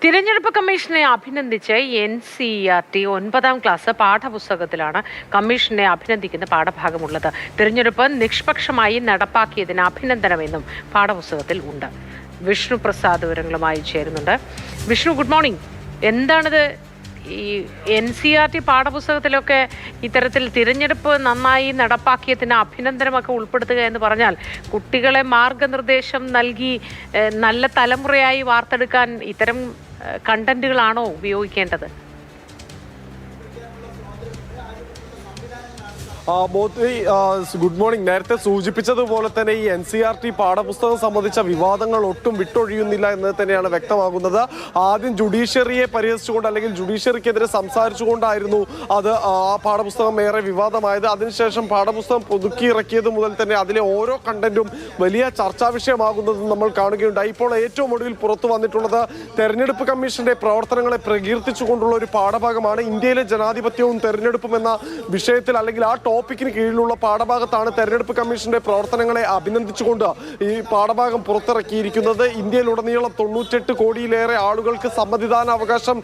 തിരഞ്ഞെടുപ്പ് കമ്മീഷനെ അഭിനന്ദിച്ച് NCERT 9ാം class പാഠപുസ്തകത്തിലാണ് കമ്മീഷനെ അഭിനന്ദിക്കുന്ന പാഠഭാഗമുള്ളത്. തിരഞ്ഞെടുപ്പ് നിഷ്പക്ഷമായി നടപ്പാക്കിയതിന് അഭിനന്ദനമെന്നും പാഠപുസ്തകത്തിൽ ഉണ്ട്. വിഷ്ണു പ്രസാദ് വിവരങ്ങളുമായി ചേരുന്നുണ്ട്. Vishnu, good morning. എന്താണിത്? ഈ NCERT പാഠപുസ്തകത്തിലൊക്കെ ഇത്തരത്തിൽ തിരഞ്ഞെടുപ്പ് നന്നായി നടപ്പാക്കിയതിന് അഭിനന്ദനമൊക്കെ ഉൾപ്പെടുത്തുക എന്ന് പറഞ്ഞാൽ കുട്ടികളെ മാർഗനിർദ്ദേശം നൽകി നല്ല തലമുറയായി വാർത്തെടുക്കാൻ ഇത്തരം കണ്ടന്റുകളാണോ ഉപയോഗിക്കേണ്ടത്? Good morning. നേരത്തെ സൂചിപ്പിച്ചതുപോലെ തന്നെ ഈ NCERT പാഠപുസ്തകം സംബന്ധിച്ച വിവാദങ്ങൾ ഒട്ടും വിട്ടൊഴിയുന്നില്ല എന്ന് തന്നെയാണ് വ്യക്തമാകുന്നത്. ആദ്യം ജുഡീഷ്യറിയെ പരിഹസിച്ചുകൊണ്ട് അല്ലെങ്കിൽ ജുഡീഷ്യറിക്കെതിരെ സംസാരിച്ചുകൊണ്ടായിരുന്നു അത് ആ പാഠപുസ്തകം ഏറെ വിവാദമായത്. അതിനുശേഷം പാഠപുസ്തകം പുതുക്കി ഇറക്കിയത് മുതൽ തന്നെ അതിലെ ഓരോ കണ്ടന്റും വലിയ ചർച്ചാ വിഷയമാകുന്നതും നമ്മൾ കാണുകയുണ്ടായി. ഇപ്പോൾ ഏറ്റവും ഒടുവിൽ പുറത്തു വന്നിട്ടുള്ളത് തെരഞ്ഞെടുപ്പ് കമ്മീഷന്റെ പ്രവർത്തനങ്ങളെ പ്രകീർത്തിച്ചുകൊണ്ടുള്ള ഒരു പാഠഭാഗമാണ്. ഇന്ത്യയിലെ ജനാധിപത്യവും തെരഞ്ഞെടുപ്പും എന്ന വിഷയത്തിൽ അല്ലെങ്കിൽ ആ ടോപ്പിക്കിന് കീഴിലുള്ള പാഠഭാഗത്താണ് തെരഞ്ഞെടുപ്പ് കമ്മീഷന്റെ പ്രവർത്തനങ്ങളെ അഭിനന്ദിച്ചുകൊണ്ട് ഈ പാഠഭാഗം പുറത്തിറക്കിയിരിക്കുന്നത്. ഇന്ത്യയിലുടനീളം 98 കോടിയിലേറെ ആളുകൾക്ക് സമ്മതിദാന അവകാശം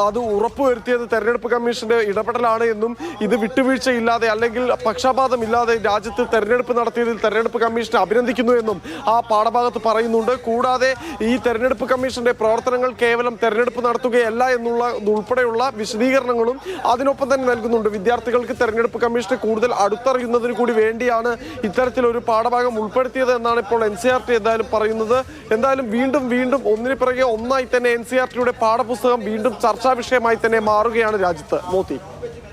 അത് ഉറപ്പുവരുത്തിയത് തെരഞ്ഞെടുപ്പ് കമ്മീഷന്റെ ഇടപെടലാണ് എന്നും ഇത് വിട്ടുവീഴ്ചയില്ലാതെ അല്ലെങ്കിൽ പക്ഷപാതമില്ലാതെ രാജ്യത്ത് തെരഞ്ഞെടുപ്പ് നടത്തിയതിൽ തെരഞ്ഞെടുപ്പ് കമ്മീഷനെ അഭിനന്ദിക്കുന്നു എന്നും ആ പാഠഭാഗത്ത് പറയുന്നുണ്ട്. കൂടാതെ ഈ തെരഞ്ഞെടുപ്പ് കമ്മീഷന്റെ പ്രവർത്തനങ്ങൾ കേവലം തെരഞ്ഞെടുപ്പ് നടത്തുകയല്ല എന്നുള്ള ഉൾപ്പെടെയുള്ള വിശദീകരണങ്ങളും അതിനൊപ്പം തന്നെ നൽകുന്നുണ്ട്. വിദ്യാർത്ഥികൾക്ക് തെരഞ്ഞെടുപ്പ് കമ്മീഷനെ കൂടുതൽ അടുത്തറിയുന്നതിന് കൂടി വേണ്ടിയാണ് ഇത്തരത്തിലൊരു പാഠഭാഗം ഉൾപ്പെടുത്തിയത് എന്നാണ് ഇപ്പോൾ NCERT എന്തായാലും പറയുന്നത്. എന്തായാലും വീണ്ടും ഒന്നിനു പിറകെ ഒന്നായി തന്നെ NCERTയുടെ പാഠപുസ്തകം വീണ്ടും ചർച്ചാ വിഷയമായി തന്നെ മാറുകയാണ് രാജ്യത്ത്. മോത്തി.